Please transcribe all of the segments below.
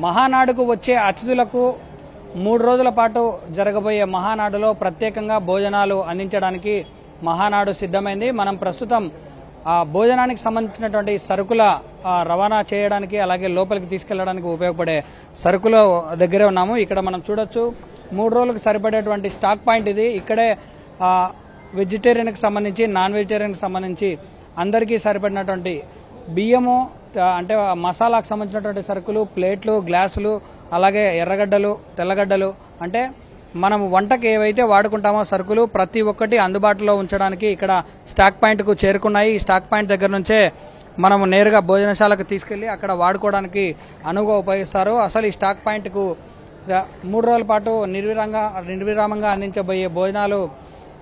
మహానాడుకు వచ్చే అతిథులకు 3 రోజుల పాటు జరగబోయే మహానాడులో ప్రత్యేకంగా భోజనాలు అందించడానికి మహానాడు సిద్ధమైంది. మనం ప్రస్తుతం ఆ భోజనానికి సంబంధించినటువంటి సరుకుల రవాణా చేయడానికి అలాగే లోపలికి తీసుకెళ్లడానికి ఉపయోగపడే సరుకుల దగ్గరే ఉన్నాము. ఇక్కడ మనం చూడొచ్చు 3 రోజులకు సరిపడేటువంటి స్టాక్ పాయింట్ ఇది. ఇక్కడే వెజిటేరియన్కి సంబంధించి నాన్ వెజిటేరియన్కి సంబంధించి అందరికీ సరిపడినటువంటి బియ్యము అంటే మసాలాకు సంబంధించినటువంటి సరుకులు, ప్లేట్లు, గ్లాసులు, అలాగే ఎర్రగడ్డలు, తెల్లగడ్డలు అంటే మనం వంటకి ఏవైతే వాడుకుంటామో సరుకులు ప్రతి ఒక్కటి అందుబాటులో ఉంచడానికి ఇక్కడ స్టాక్ పాయింట్కు చేరుకున్నాయి. ఈ స్టాక్ పాయింట్ దగ్గర నుంచే మనము నేరుగా భోజనశాలకు తీసుకెళ్లి అక్కడ వాడుకోవడానికి అనువుగా ఉపయోగిస్తారు. అసలు ఈ స్టాక్ పాయింట్కు 3 రోజుల పాటు నిర్విరామంగా అందించబోయే భోజనాలు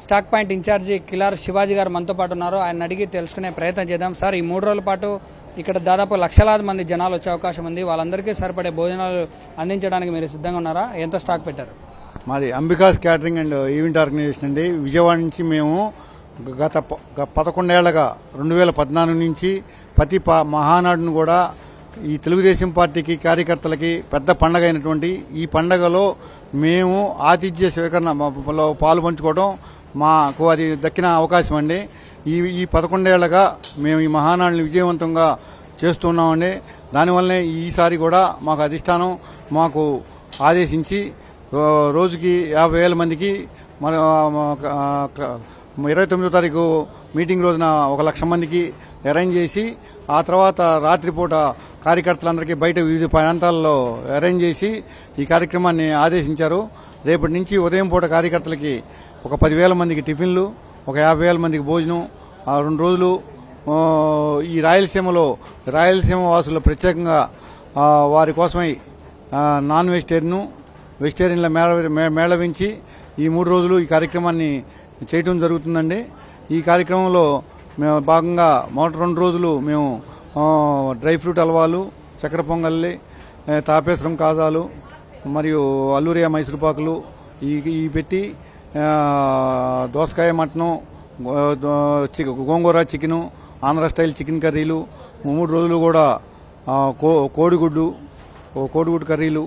stock point incharge Kilar Shivaji గారు మనతో పాటు ఉన్నారు. ఆయన అడిగి తెలుసుకునే ప్రయత్నం చేద్దాం. సార్, ఈ 3 రోజుల పాటు ఇక్కడ దాదాపు లక్షలాది మంది జనాలు వచ్చే అవకాశం ఉంది. వాళ్ళందరికీ సరిపడే భోజనాలు అందించడానికి మీరు సిద్ధంగా ఉన్నారా? ఎంత స్టాక్ పెట్టారు? మాది Ambika's catering and event organisation అండి. విజయవాడ నుంచి మేము గత 11 ఏళ్లుగా 2014 నుంచి ప్రతి మహానాడును కూడా ఈ తెలుగుదేశం పార్టీకి కార్యకర్తలకి పెద్ద పండగ అయినటువంటి ఈ పండగలో మేము ఆతిథ్య స్వీకరణలో పాలు పంచుకోవడం మాకు అది దక్కిన అవకాశం అండి. ఈ 11 ఏళ్లుగా మేము ఈ మహానాడుని విజయవంతంగా చేస్తున్నామండి. దానివల్లనే ఈసారి కూడా మాకు అధిష్టానం మాకు ఆదేశించి రోజుకి 50,000 మందికి 29వ తారీఖు మీటింగ్ రోజున 1,00,000 మందికి అరేంజ్ చేసి ఆ తర్వాత రాత్రిపూట కార్యకర్తలందరికీ బయట వివిధ ప్రాంతాల్లో అరేంజ్ చేసి ఈ కార్యక్రమాన్ని ఆదేశించారు. రేపటి నుంచి ఉదయం పూట కార్యకర్తలకి ఒక 10,000 మందికి టిఫిన్లు, ఒక 50,000 మందికి భోజనం 2 రోజులు. ఈ రాయలసీమ వాసులు ప్రత్యేకంగా వారి కోసమై నాన్ వెజిటేరియన్ల మేళవించి ఈ 3 రోజులు ఈ కార్యక్రమాన్ని చేయటం జరుగుతుందండి. ఈ కార్యక్రమంలో మేము భాగంగా మొదటి 2 రోజులు మేము డ్రై ఫ్రూట్ హల్వాలు, చక్కెర పొంగల్లి, తాపేశ్వరం కాజాలు మరియు అల్లూరియా మైసూరుపాకులు ఈ పెట్టి దోసకాయ మటను, గోంగూర చికెను, ఆంధ్ర స్టైల్ చికెన్ కర్రీలు, 3 రోజులు కూడా కోడిగుడ్డు కర్రీలు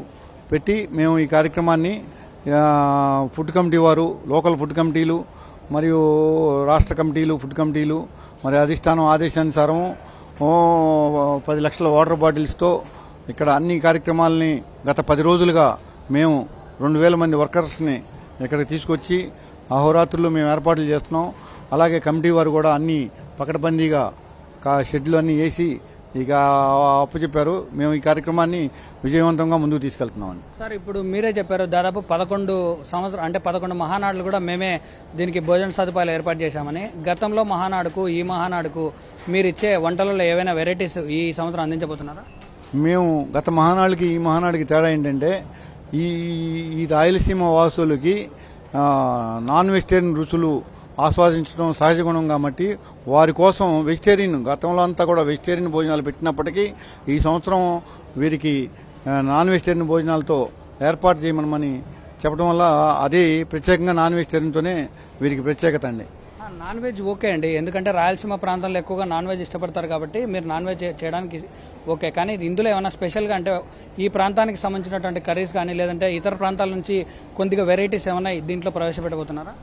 పెట్టి మేము ఈ కార్యక్రమాన్ని ఫుడ్ కమిటీ వారు, లోకల్ ఫుడ్ కమిటీలు మరియు రాష్ట్ర కమిటీలు, ఫుడ్ కమిటీలు మరి అధిష్టానం ఆదేశానుసారం 10 లక్షల వాటర్ బాటిల్స్తో ఇక్కడ అన్ని కార్యక్రమాలని గత 10 రోజులుగా మేము 2,000 మంది వర్కర్స్ని ఇక్కడికి తీసుకొచ్చి అహోరాత్రులు మేము ఏర్పాట్లు చేస్తున్నాం. అలాగే కమిటీ వారు కూడా అన్ని పకడ్బందీగా షెడ్లు అన్నీ వేసి ఇక అప్పచెప్పారు. మేము ఈ కార్యక్రమాన్ని విజయవంతంగా ముందుకు తీసుకెళ్తున్నామని. సార్, ఇప్పుడు మీరే చెప్పారు దాదాపు 11 మహానాడులు కూడా మేమే దీనికి భోజన సదుపాయాలు ఏర్పాటు చేశామని. గతంలో మహానాడుకు ఈ మహానాడుకు మీరిచ్చే వంటలలో ఏవైనా వెరైటీస్ ఈ సంవత్సరం అందించబోతున్నారా? మేము గత మహానాడుకి ఈ మహానాడుకి తేడా ఏంటంటే ఈ రాయలసీమ వాసులకి నాన్ వెజిటేరియన్ రుచులు ఆస్వాదించడం సహజ గుణం కాబట్టి వారి కోసం వెజిటేరియన్ గతంలో అంతా కూడా వెజిటేరియన్ భోజనాలు పెట్టినప్పటికీ ఈ సంవత్సరం వీరికి నాన్ వెజిటేరియన్ భోజనాలతో ఏర్పాటు చేయమని చెప్పడం వల్ల అదే ప్రత్యేకంగా నాన్ వెజిటేరియన్తోనే వీరికి ప్రత్యేకత అండి. నాన్ వెజ్ ఓకే అండి, ఎందుకంటే రాయలసీమ ప్రాంతంలో ఎక్కువగా నాన్ వెజ్ ఇష్టపడతారు కాబట్టి మీరు నాన్ వెజ్ చేయడానికి ఓకే. కానీ ఇందులో ఏమైనా స్పెషల్గా అంటే ఈ ప్రాంతానికి సంబంధించినటువంటి కర్రీస్ కానీ లేదంటే ఇతర ప్రాంతాల నుంచి కొద్దిగా వెరైటీస్ ఏమైనా దీంట్లో ప్రవేశపెట్టబోతున్నారా?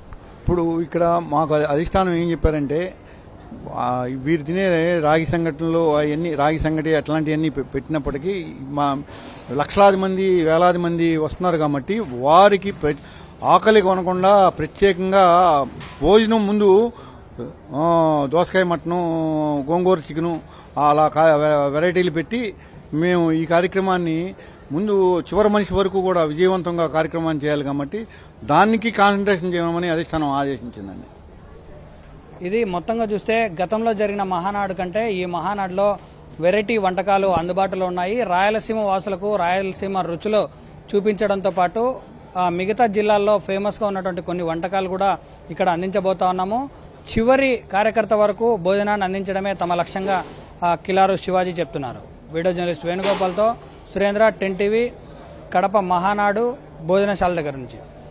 ఇప్పుడు ఇక్కడ మాకు అధిష్టానం ఏం చెప్పారంటే వీరు తినే రాగి సంఘటనలు అవన్నీ రాగి సంగటి అట్లాంటివన్నీ పెట్టినప్పటికీ మా లక్షలాది మంది వేలాది మంది వస్తున్నారు కాబట్టి వారికి ఆకలి కొనకుండా ప్రత్యేకంగా భోజనం ముందు దోసకాయ మటను, గోంగూర చికెను అలా వెరైటీలు పెట్టి మేము ఈ కార్యక్రమాన్ని ముందు చివరి మనిషి వరకు కూడా విజయవంతంగా కార్యక్రమాన్ని చేయాలి కాబట్టి దానికి కాన్సన్ట్రేషన్ చేయమని అధిష్టానం ఆదేశించిందండి. ఇది మొత్తంగా చూస్తే గతంలో జరిగిన మహానాడు కంటే ఈ మహానాడులో వెరైటీ వంటకాలు అందుబాటులో ఉన్నాయి. రాయలసీమ వాసులకు రాయలసీమ రుచులు చూపించడంతో పాటు మిగతా జిల్లాల్లో ఫేమస్గా ఉన్నటువంటి కొన్ని వంటకాలు కూడా ఇక్కడ అందించబోతా ఉన్నాము. చివరి కార్యకర్త వరకు భోజనాన్ని అందించడమే తమ లక్ష్యంగా కిలారు శివాజీ చెప్తున్నారు. వీడియో జర్నలిస్ట్ వేణుగోపాల్తో సురేంద్ర, 10 టీవీ, కడప మహానాడు భోజనశాల దగ్గర నుంచి.